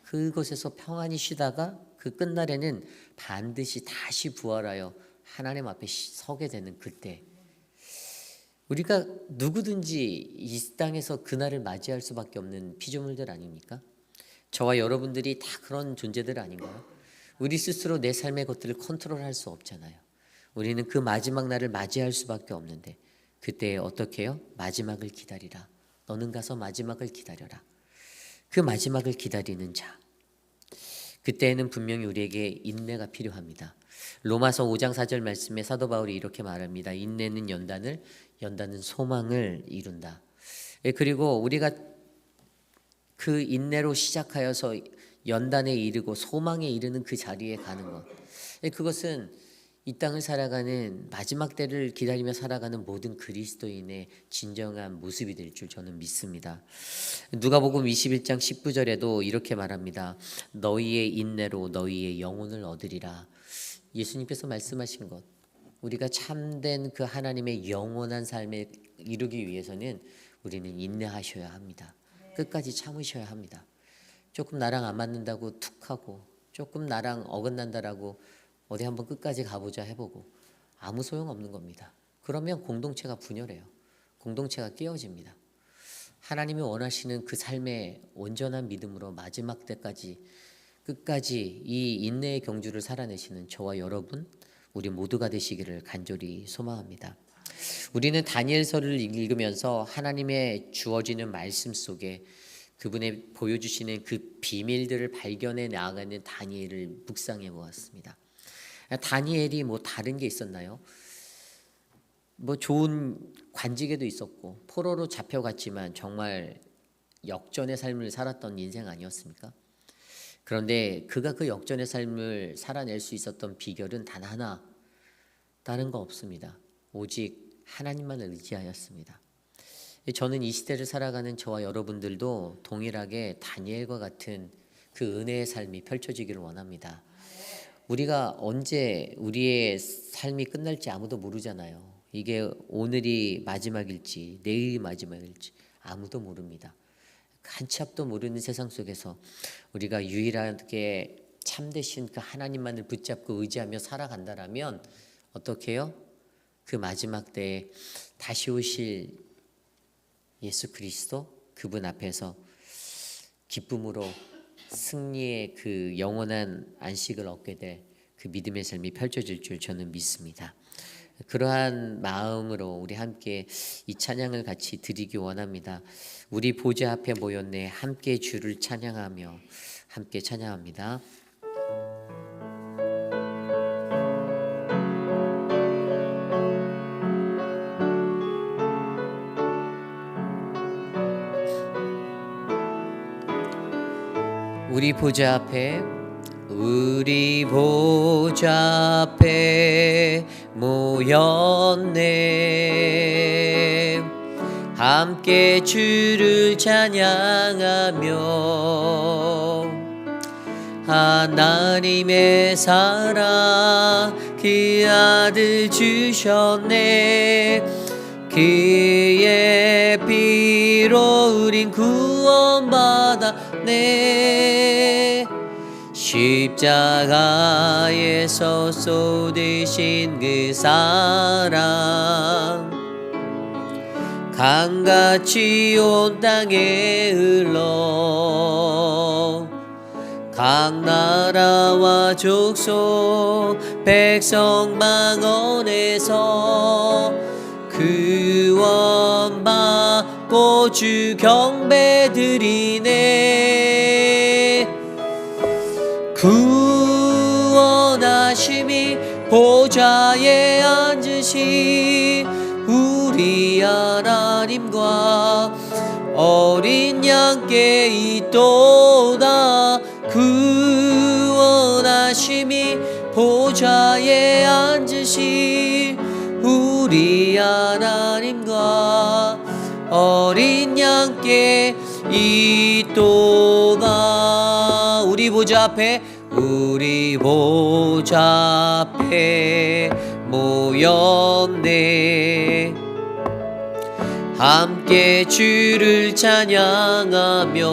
그곳에서 평안히 쉬다가 그 끝날에는 반드시 다시 부활하여 하나님 앞에 서게 되는 그때, 우리가 누구든지 이 땅에서 그날을 맞이할 수밖에 없는 피조물들 아닙니까? 저와 여러분들이 다 그런 존재들 아닌가요? 우리 스스로 내 삶의 것들을 컨트롤할 수 없잖아요. 우리는 그 마지막 날을 맞이할 수밖에 없는데, 그때 어떻게 해요? 마지막을 기다리라. 너는 가서 마지막을 기다려라. 그 마지막을 기다리는 자, 그때에는 분명히 우리에게 인내가 필요합니다. 로마서 5장 4절 말씀에 사도 바울이 이렇게 말합니다. 인내는 연단은 소망을 이룬다. 그리고 우리가 그 인내로 시작하여서 연단에 이르고 소망에 이르는 그 자리에 가는 것, 그것은 이 땅을 살아가는 마지막 때를 기다리며 살아가는 모든 그리스도인의 진정한 모습이 될 줄 저는 믿습니다. 누가복음 21장 19절에도 이렇게 말합니다. 너희의 인내로 너희의 영혼을 얻으리라. 예수님께서 말씀하신 것, 우리가 참된 그 하나님의 영원한 삶에 이루기 위해서는 우리는 인내하셔야 합니다. 끝까지 참으셔야 합니다. 조금 나랑 안 맞는다고 툭하고, 조금 나랑 어긋난다라고 어디 한번 끝까지 가보자 해보고 아무 소용없는 겁니다. 그러면 공동체가 분열해요. 공동체가 깨어집니다. 하나님이 원하시는 그 삶의 온전한 믿음으로 마지막 때까지 끝까지 이 인내의 경주를 살아내시는 저와 여러분, 우리 모두가 되시기를 간절히 소망합니다. 우리는 다니엘서를 읽으면서 하나님의 주어지는 말씀 속에 그분의 보여주시는 그 비밀들을 발견해 나아가는 다니엘을 묵상해 보았습니다. 다니엘이 뭐 다른 게 있었나요? 뭐 좋은 관직에도 있었고 포로로 잡혀갔지만 정말 역전의 삶을 살았던 인생 아니었습니까? 그런데 그가 그 역전의 삶을 살아낼 수 있었던 비결은 단 하나, 다른 거 없습니다. 오직 하나님만 의지하였습니다. 저는 이 시대를 살아가는 저와 여러분들도 동일하게 다니엘과 같은 그 은혜의 삶이 펼쳐지기를 원합니다. 우리가 언제 우리의 삶이 끝날지 아무도 모르잖아요. 이게 오늘이 마지막일지 내일이 마지막일지 아무도 모릅니다. 한치 앞도 모르는 세상 속에서 우리가 유일하게 참되신 그 하나님만을 붙잡고 의지하며 살아간다라면 어떻게 해요? 그 마지막 때에 다시 오실 예수 그리스도, 그분 앞에서 기쁨으로 승리의 그 영원한 안식을 얻게 될 그 믿음의 삶이 펼쳐질 줄 저는 믿습니다. 그러한 마음으로 우리 함께 이 찬양을 같이 드리기 원합니다. 우리 보좌 앞에 모였네. 함께 주를 찬양하며 함께 찬양합니다. 우리 보좌 앞에, 우리 보좌 앞에 모였네. 함께 주를 찬양하며 하나님의 사랑 그 아들 주셨네. 그의 피로 우린 구원받았네. 십자가에서 쏟으신 그 사랑 강같이 온 땅에 흘러 각 나라와 족속 백성 망언에서 구원받고 주 경배드리네. 구원하심이 보좌에 앉으시 우리 하나님과 어린 양께 있도다. 구원하심이 보좌에 앉으시 우리 하나님과 어린 양께 있도다. 우리 보좌 앞에 모였네. 함께 주를 찬양하며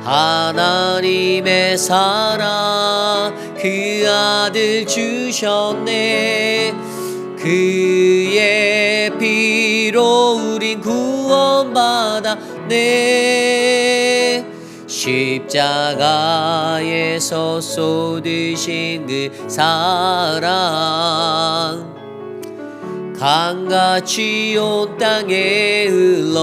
하나님의 사랑 그 아들 주셨네. 그의 피로 우린 구원받았네. 십자가에서 쏟으신 그 사랑 강같이 온 땅에 흘러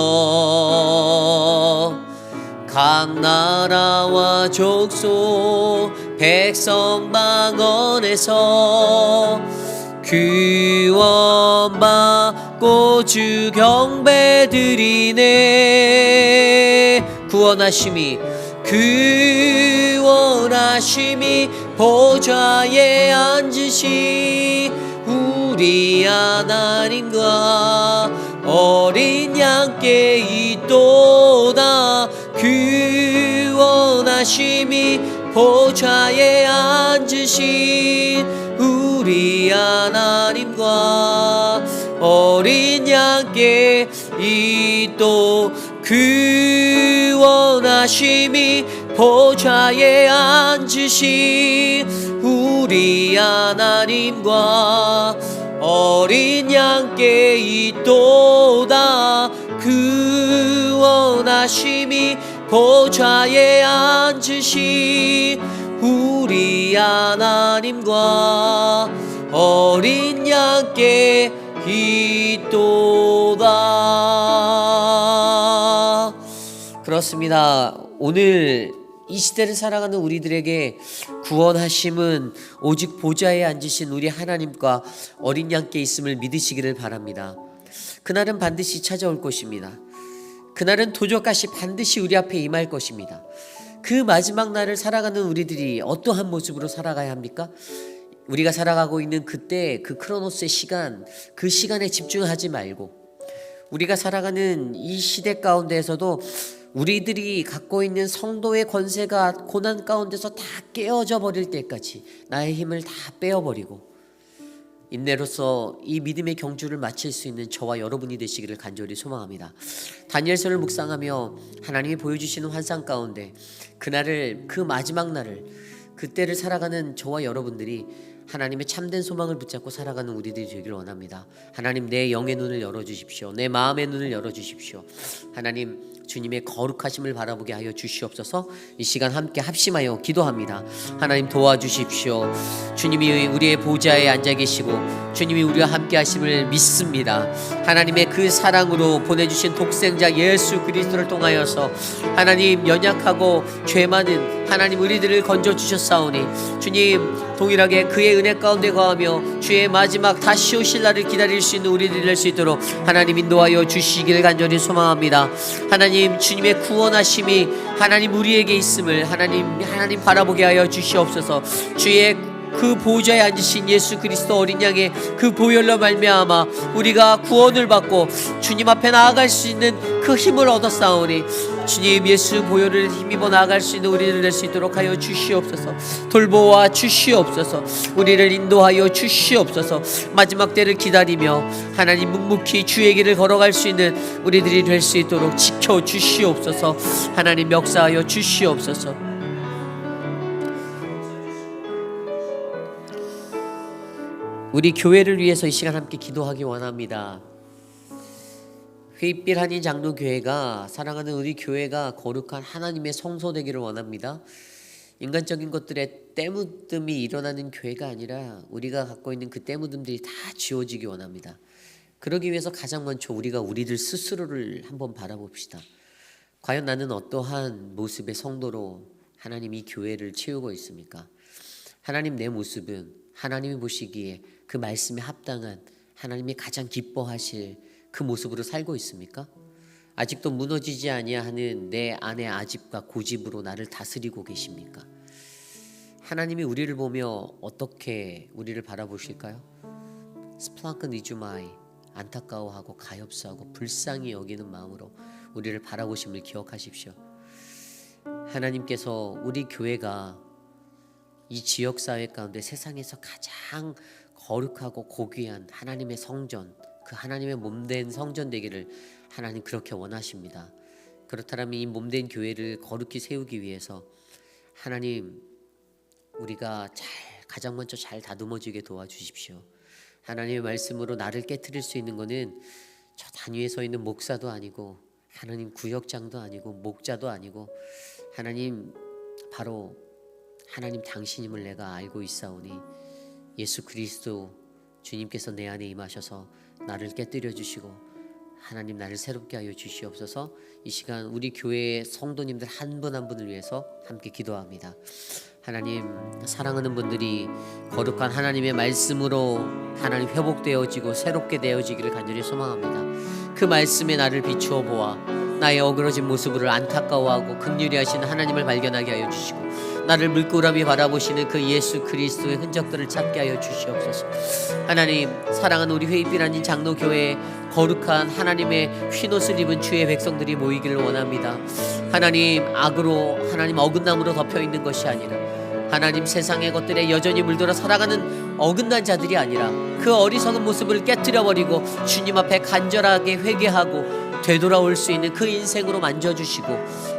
각 나라와 족속 백성 방언에서 구원받고 주 경배드리네. 구원하심이 보좌에 앉으시 우리 하나님과 어린 양께 있도다. 구원하심이 보좌에 앉으신 우리 하나님과 어린 양께 있도. 구원하심이 보좌에 앉으신 우리 하나님과 어린 양께 있도다. 구원하심이 보좌에 앉으신 우리 하나님과 어린 양께 있도다. 그렇습니다. 오늘 이 시대를 살아가는 우리들에게 구원하심은 오직 보좌에 앉으신 우리 하나님과 어린 양께 있음을 믿으시기를 바랍니다. 그날은 반드시 찾아올 것입니다. 그날은 도적같이 반드시 우리 앞에 임할 것입니다. 그 마지막 날을 살아가는 우리들이 어떠한 모습으로 살아가야 합니까? 우리가 살아가고 있는 그때 그 크로노스의 시간, 그 시간에 집중하지 말고 우리가 살아가는 이 시대 가운데에서도 우리들이 갖고 있는 성도의 권세가 고난 가운데서 다 깨어져 버릴 때까지 나의 힘을 다 빼어버리고 인내로서 이 믿음의 경주를 마칠 수 있는 저와 여러분이 되시기를 간절히 소망합니다. 다니엘서를 묵상하며 하나님이 보여주시는 환상 가운데 그날을, 그 마지막 날을, 그때를 살아가는 저와 여러분들이 하나님의 참된 소망을 붙잡고 살아가는 우리들이 되기를 원합니다. 하나님, 내 영의 눈을 열어주십시오. 내 마음의 눈을 열어주십시오. 하나님, 주님의 거룩하심을 바라보게 하여 주시옵소서. 이 시간 함께 합심하여 기도합니다. 하나님, 도와주십시오. 주님이 우리의 보좌에 앉아 계시고 주님이 우리와 함께 하심을 믿습니다. 하나님의 그 사랑으로 보내주신 독생자 예수 그리스도를 통하여서 하나님, 연약하고 죄 많은 하나님 우리들을 건져주셨사오니 주님, 동일하게 그의 은혜 가운데 거하며 주의 마지막 다시 오실 날을 기다릴 수 있는 우리들이 될 수 있도록 하나님 인도하여 주시기를 간절히 소망합니다. 하나님, 주님의 구원하심이 하나님 우리에게 있음을 하나님 바라보게 하여 주시옵소서. 주의 그 보좌에 앉으신 예수 그리스도 어린 양의 그 보혈로 말미암아 우리가 구원을 받고 주님 앞에 나아갈 수 있는 그 힘을 얻었사오니 주님 예수 보혈을 힘입어 나아갈 수 있는 우리를 될 수 있도록 하여 주시옵소서. 돌보아 주시옵소서. 우리를 인도하여 주시옵소서. 마지막 때를 기다리며 하나님 묵묵히 주의 길을 걸어갈 수 있는 우리들이 될 수 있도록 지켜 주시옵소서. 하나님 역사하여 주시옵소서. 우리 교회를 위해서 이 시간 함께 기도하기 원합니다. 휘빛 한인 장로교회가, 사랑하는 우리 교회가 거룩한 하나님의 성소 되기를 원합니다. 인간적인 것들에 때묻음이 일어나는 교회가 아니라 우리가 갖고 있는 그 때묻음들이 다 지워지기 원합니다. 그러기 위해서 가장 먼저 우리가 우리들 스스로를 한번 바라봅시다. 과연 나는 어떠한 모습의 성도로 하나님 이 교회를 채우고 있습니까? 하나님 내 모습은 하나님이 보시기에 그 말씀에 합당한 하나님이 가장 기뻐하실 그 모습으로 살고 있습니까? 아직도 무너지지 아니하는 내 안의 아집과 고집으로 나를 다스리고 계십니까? 하나님이 우리를 보며 어떻게 우리를 바라보실까요? 스플랑크 니주마이, 안타까워하고 가엾어하고 불쌍히 여기는 마음으로 우리를 바라보심을 기억하십시오. 하나님께서 우리 교회가 이 지역사회 가운데 세상에서 가장 거룩하고 고귀한 하나님의 성전, 그 하나님의 몸된 성전 되기를 하나님 그렇게 원하십니다. 그렇다면 이 몸된 교회를 거룩히 세우기 위해서 하나님 우리가 가장 먼저 잘 다듬어지게 도와주십시오. 하나님의 말씀으로 나를 깨트릴 수 있는 것은 저 단위에 서 있는 목사도 아니고 하나님 구역장도 아니고 목자도 아니고 하나님 바로 하나님 당신임을 내가 알고 있사오니 예수 그리스도 주님께서 내 안에 임하셔서 나를 깨뜨려 주시고 하나님 나를 새롭게 하여 주시옵소서. 이 시간 우리 교회의 성도님들 한 분 한 분을 위해서 함께 기도합니다. 하나님, 사랑하는 분들이 거룩한 하나님의 말씀으로 하나님 회복되어지고 새롭게 되어지기를 간절히 소망합니다. 그 말씀에 나를 비추어 보아 나의 어그러진 모습을 안타까워하고 긍휼히 하시는 하나님을 발견하게 하여 주시고 나를 물끄러미 바라보시는 그 예수 그리스도의 흔적들을 찾게 하여 주시옵소서. 하나님, 사랑하는 우리 회의빛 아닌 장로교회에 거룩한 하나님의 흰옷을 입은 주의 백성들이 모이기를 원합니다. 하나님, 악으로 하나님 어긋남으로 덮여있는 것이 아니라 하나님 세상의 것들에 여전히 물들어 살아가는 어긋난 자들이 아니라 그 어리석은 모습을 깨뜨려버리고 주님 앞에 간절하게 회개하고 되돌아올 수 있는 그 인생으로 만져주시고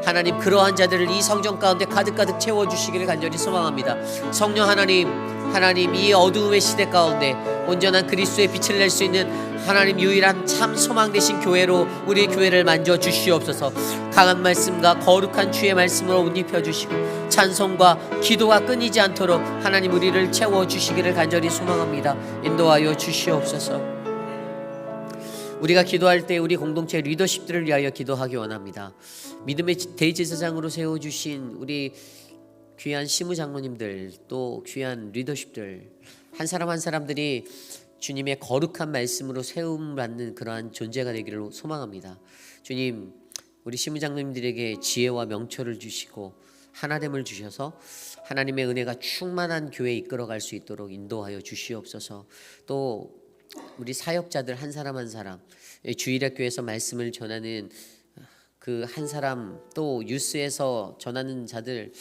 하나님 그러한 자들을 이 성전 가운데 가득가득 채워주시기를 간절히 소망합니다. 성령 하나님, 하나님 이 어두움의 시대 가운데 온전한 그리스도의 빛을 낼 수 있는 하나님 유일한 참 소망 되신 교회로 우리 교회를 만져주시옵소서. 강한 말씀과 거룩한 주의 말씀으로 옷 입혀주시고 찬송과 기도가 끊이지 않도록 하나님 우리를 채워주시기를 간절히 소망합니다. 인도하여 주시옵소서. 우리가 기도할 때 우리 공동체 리더십들을 위하여 기도하기 원합니다. 믿음의 대제사장으로 세워주신 우리 귀한 시무장로님들, 또 귀한 리더십들 한 사람 한 사람들이 주님의 거룩한 말씀으로 세움받는 그러한 존재가 되기를 소망합니다. 주님, 우리 시무장로님들에게 지혜와 명철을 주시고 하나됨을 주셔서 하나님의 은혜가 충만한 교회에 이끌어갈 수 있도록 인도하여 주시옵소서. 또 우리 사역자들 한 사람 한 사람, 주일학교에서 말씀을 전하는 그 한 사람, 또 유스에서 전하는 자들,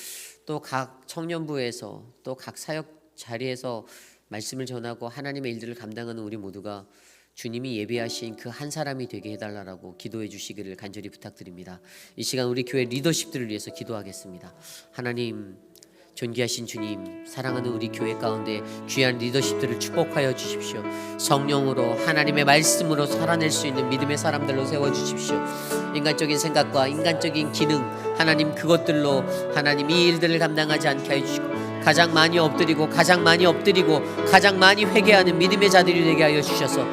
또 각 청년부에서 또 각 사역 자리에서 말씀을 전하고 하나님의 일들을 감당하는 우리 모두가 주님이 예비하신 그 한 사람이 되게 해달라고 기도해 주시기를 간절히 부탁드립니다. 이 시간 우리 교회 리더십들을 위해서 기도하겠습니다. 하나님, 존귀하신 주님, 사랑하는 우리 교회 가운데 귀한 리더십들을 축복하여 주십시오. 성령으로 하나님의 말씀으로 살아낼 수 있는 믿음의 사람들로 세워주십시오. 인간적인 생각과 인간적인 기능, 하나님 그것들로 하나님 이 일들을 감당하지 않게 하여 주시고 가장 많이 엎드리고 가장 많이 회개하는 믿음의 자들이 되게 하여 주셔서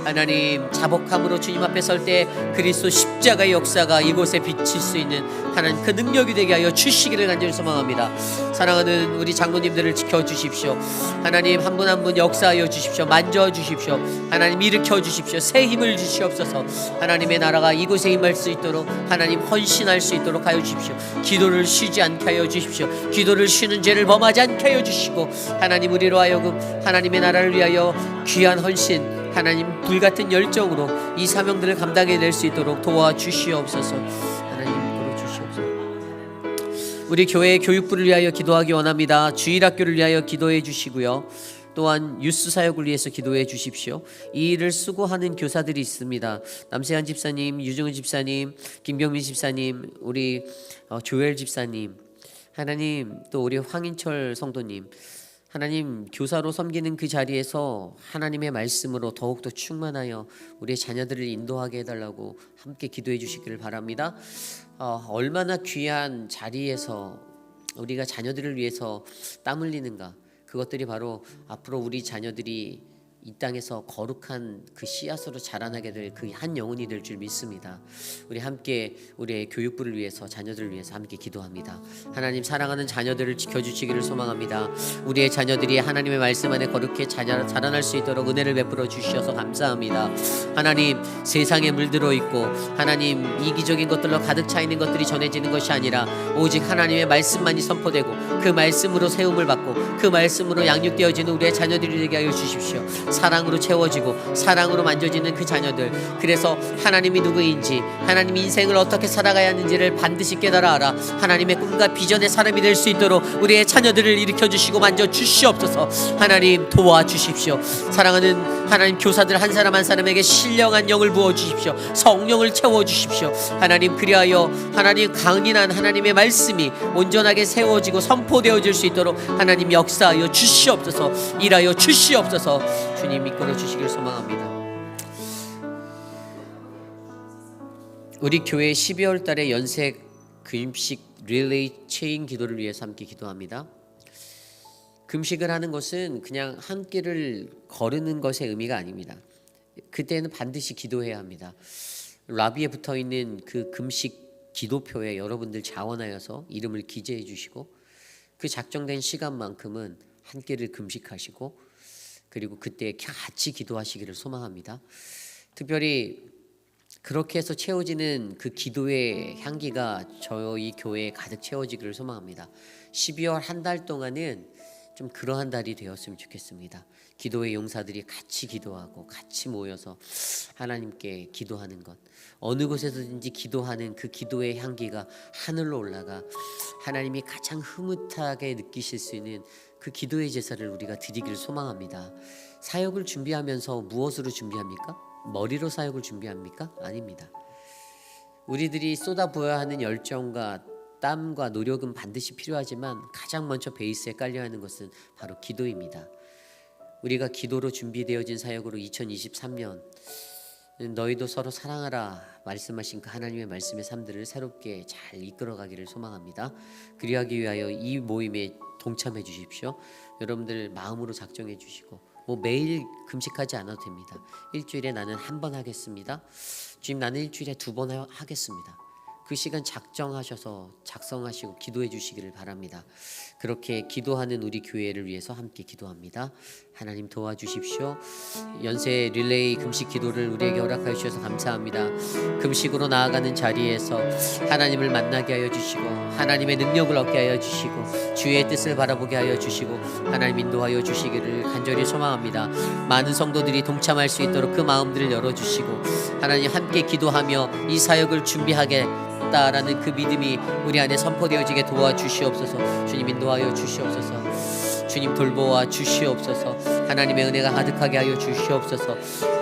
하나님 자복함으로 주님 앞에 설 때 그리스도 십자가의 역사가 이곳에 비칠 수 있는 하나님 그 능력이 되게 하여 주시기를 간절히 소망합니다. 사랑하는 우리 장로님들을 지켜주십시오. 하나님 한 분 한 분 역사하여 주십시오. 만져주십시오. 하나님 일으켜 주십시오. 새 힘을 주시옵소서. 하나님의 나라가 이곳에 임할 수 있도록 하나님 헌신할 수 있도록 하여 주십시오. 기도를 쉬지 않게 하여 주십시오. 기도를 쉬는 죄를 범하지 않게 하여 주시고 하나님 우리로 하여금 하나님의 나라를 위하여 귀한 헌신, 하나님 불같은 열정으로 이 사명들을 감당해 낼 수 있도록 도와주시옵소서. 하나님 우리 교회의 교육부를 위하여 기도하기 원합니다. 주일학교를 위하여 기도해 주시고요. 또한 유스 사역을 위해서 기도해 주십시오. 이 일을 수고하는 교사들이 있습니다. 남세한 집사님, 유정은 집사님, 김병민 집사님, 우리 조엘 집사님, 하나님, 또 우리 황인철 성도님, 하나님, 교사로 섬기는 그 자리에서 하나님의 말씀으로 더욱더 충만하여 우리의 자녀들을 인도하게 해달라고 함께 기도해 주시기를 바랍니다. 얼마나 귀한 자리에서 우리가 자녀들을 위해서 땀 흘리는가, 그것들이 바로 앞으로 우리 자녀들이 이 땅에서 거룩한 그 씨앗으로 자라나게 될 그 한 영혼이 될 줄 믿습니다. 우리 함께 우리의 교육부를 위해서, 자녀들을 위해서 함께 기도합니다. 하나님, 사랑하는 자녀들을 지켜주시기를 소망합니다. 우리의 자녀들이 하나님의 말씀 안에 거룩히 자라날 수 있도록 은혜를 베풀어 주셔서 감사합니다. 하나님, 세상에 물들어 있고 하나님 이기적인 것들로 가득 차 있는 것들이 전해지는 것이 아니라 오직 하나님의 말씀만이 선포되고 그 말씀으로 세움을 받고 그 말씀으로 양육되어지는 우리의 자녀들이 되게 하여 주십시오. 사랑으로 채워지고 사랑으로 만져지는 그 자녀들, 그래서 하나님이 누구인지, 하나님 인생을 어떻게 살아가야 하는지를 반드시 깨달아 알아 하나님의 꿈과 비전의 사람이 될 수 있도록 우리의 자녀들을 일으켜주시고 만져주시옵소서. 하나님, 도와주십시오. 사랑하는 하나님, 교사들 한 사람 한 사람에게 신령한 영을 부어주십시오. 성령을 채워주십시오. 하나님, 그리하여 하나님 강인한 하나님의 말씀이 온전하게 세워지고 선포되어질 수 있도록 하나님 역사하여 주시옵소서. 일하여 주시옵소서. 주님, 이끌어 주시길 소망합니다. 우리 교회 12월 달에 연색 금식 릴레이 체인 기도를 위해서 함께 기도합니다. 금식을 하는 것은 그냥 한 끼를 거르는 것의 의미가 아닙니다. 그때는 반드시 기도해야 합니다. 라비에 붙어 있는 그 금식 기도표에 여러분들 자원하여서 이름을 기재해 주시고 그 작정된 시간만큼은 한 끼를 금식하시고 그리고 그때 같이 기도하시기를 소망합니다. 특별히 그렇게 해서 채워지는 그 기도의 향기가 저희 교회에 가득 채워지기를 소망합니다. 12월 한 달 동안은 좀 그러한 달이 되었으면 좋겠습니다. 기도의 용사들이 같이 기도하고 같이 모여서 하나님께 기도하는 것, 어느 곳에서든지 기도하는 그 기도의 향기가 하늘로 올라가 하나님이 가장 흐뭇하게 느끼실 수 있는 그 기도의 제사를 우리가 드리기를 소망합니다. 사역을 준비하면서 무엇으로 준비합니까? 머리로 사역을 준비합니까? 아닙니다. 우리들이 쏟아부어야 하는 열정과 땀과 노력은 반드시 필요하지만 가장 먼저 베이스에 깔려야 하는 것은 바로 기도입니다. 우리가 기도로 준비되어진 사역으로 2023년 너희도 서로 사랑하라 말씀하신 그 하나님의 말씀의 삶들을 새롭게 잘 이끌어가기를 소망합니다. 그리하기 위하여 이 모임에 동참해 주십시오. 여러분들 마음으로 작정해 주시고 매일 금식하지 않아도 됩니다. 일주일에 나는 한 번 하겠습니다. 주님, 나는 일주일에 2번 하겠습니다. 그 시간 작정하셔서 작성하시고 기도해 주시기를 바랍니다. 그렇게 기도하는 우리 교회를 위해서 함께 기도합니다. 하나님, 도와주십시오. 연세 릴레이 금식 기도를 우리에게 허락하여 주셔서 감사합니다. 금식으로 나아가는 자리에서 하나님을 만나게 하여 주시고 하나님의 능력을 얻게 하여 주시고 주의 뜻을 바라보게 하여 주시고 하나님 인도하여 주시기를 간절히 소망합니다. 많은 성도들이 동참할 수 있도록 그 마음들을 열어주시고 하나님 함께 기도하며 이 사역을 준비하게 라는 그 믿음이 우리 안에 선포되어지게 도와주시옵소서. 주님, 인도하여 주시옵소서. 주님, 돌보아 주시옵소서. 하나님의 은혜가 가득하게 하여 주시옵소서.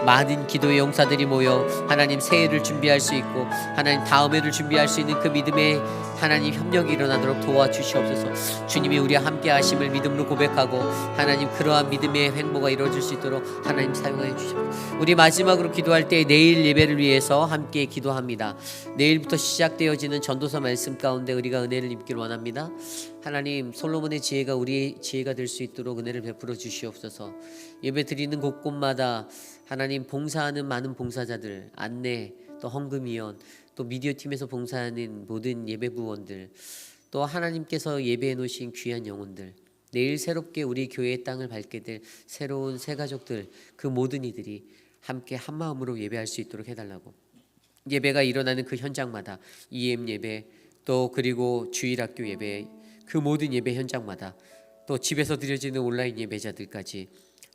많은 기도의 용사들이 모여 하나님 새해를 준비할 수 있고 하나님 다음 해를 준비할 수 있는 그 믿음의 하나님 협력이 일어나도록 도와주시옵소서. 주님이 우리와 함께 하심을 믿음으로 고백하고 하나님 그러한 믿음의 행보가 이루어질 수 있도록 하나님 사용하여 주시옵소서. 우리 마지막으로 기도할 때 내일 예배를 위해서 함께 기도합니다. 내일부터 시작되어지는 전도서 말씀 가운데 우리가 은혜를 입기를 원합니다. 하나님, 솔로몬의 지혜가 우리의 지혜가 될 수 있도록 은혜를 베풀어 주시옵소서. 예배 드리는 곳곳마다 하나님 봉사하는 많은 봉사자들, 안내, 또 헌금위원, 또 미디어 팀에서 봉사하는 모든 예배부원들, 또 하나님께서 예배해 놓으신 귀한 영혼들, 내일 새롭게 우리 교회의 땅을 밟게 될 새로운 새 가족들, 그 모든 이들이 함께 한 마음으로 예배할 수 있도록 해달라고. 예배가 일어나는 그 현장마다 EM 예배, 또 그리고 주일학교 예배, 그 모든 예배 현장마다 또 집에서 드려지는 온라인 예배자들까지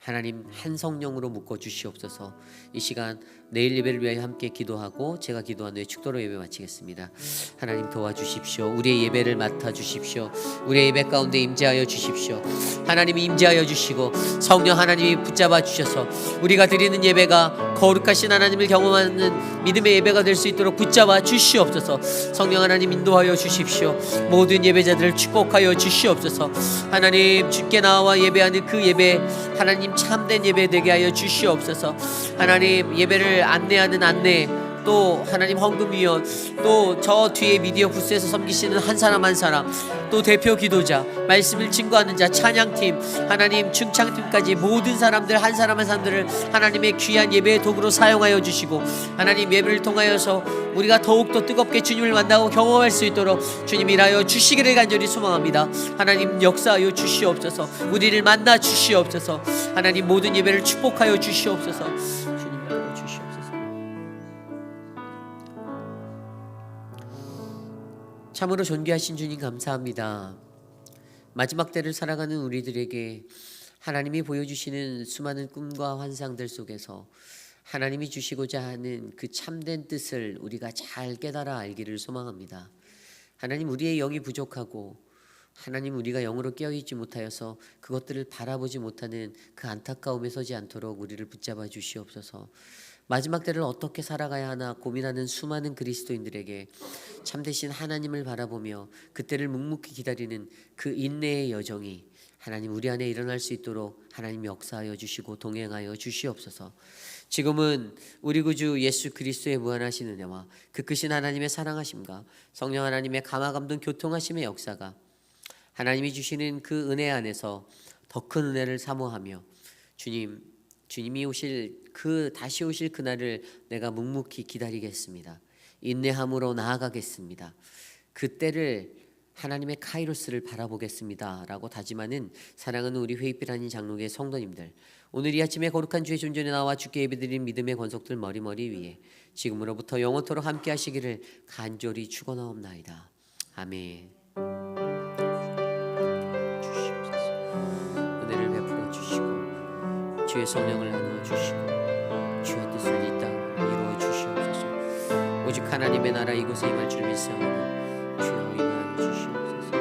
하나님 한 성령으로 묶어 주시옵소서. 이 시간 내일 예배를 위하여 함께 기도하고 제가 기도한 후에 축도로 예배 마치겠습니다. 하나님 도와주십시오. 우리의 예배를 맡아 주십시오. 우리의 예배 가운데 임재하여 주십시오. 하나님이 임재하여 주시고 성령 하나님이 붙잡아 주셔서 우리가 드리는 예배가 거룩하신 하나님을 경험하는 믿음의 예배가 될 수 있도록 붙잡아 주시옵소서. 성령 하나님 인도하여 주십시오. 모든 예배자들을 축복하여 주시옵소서. 하나님 주께 나와 예배하는 그 예배 하나님 참된 예배 되게 하여 주시옵소서. 하나님 예배를 안내하는 안내, 또 하나님 헌금위원, 또 저 뒤에 미디어 부스에서 섬기시는 한 사람 한 사람, 또 대표 기도자, 말씀을 증거하는 자, 찬양팀, 하나님 충창팀까지 모든 사람들 한 사람 한 사람들을 하나님의 귀한 예배의 도구로 사용하여 주시고 하나님 예배를 통하여서 우리가 더욱더 뜨겁게 주님을 만나고 경험할 수 있도록 주님 일하여 주시기를 간절히 소망합니다. 하나님 역사하여 주시옵소서. 우리를 만나 주시옵소서. 하나님 모든 예배를 축복하여 주시옵소서. 주님 이끌어 주시옵소서. 참으로 존귀하신 주님 감사합니다. 마지막 때를 살아가는 우리들에게 하나님이 보여주시는 수많은 꿈과 환상들 속에서 하나님이 주시고자 하는 그 참된 뜻을 우리가 잘 깨달아 알기를 소망합니다. 하나님 우리의 영이 부족하고 하나님 우리가 영으로 깨어있지 못하여서 그것들을 바라보지 못하는 그 안타까움에 서지 않도록 우리를 붙잡아 주시옵소서. 마지막 때를 어떻게 살아가야 하나 고민하는 수많은 그리스도인들에게 참되신 하나님을 바라보며 그때를 묵묵히 기다리는 그 인내의 여정이 하나님 우리 안에 일어날 수 있도록 하나님 역사하여 주시고 동행하여 주시옵소서. 지금은 우리 구주 예수 그리스도의 무한하신 은혜와 그 크신 하나님의 사랑하심과 성령 하나님의 감화감동 교통하심의 역사가 하나님이 주시는 그 은혜 안에서 더 큰 은혜를 사모하며 주님이 오실 다시 오실 그날을 내가 묵묵히 기다리겠습니다. 인내함으로 나아가겠습니다. 그때를 하나님의 카이로스를 바라보겠습니다 라고 다짐하는 사랑하는 우리 회의빛 아닌 장로계 성도님들, 오늘 이 아침에 거룩한 주의 존전에 나와 주께 예배드린 믿음의 권속들 머리머리 위에 지금으로부터 영원토록 함께 하시기를 간절히 축원하옵나이다. 아멘. 은혜를 베풀어 주시고 주의 성령을 나누어 주시고 주의 뜻을 이 땅 이루어 주시옵소서. 오직 하나님의 나라 이곳에 임할 줄 믿사오니 주여 임하여 주시옵소서.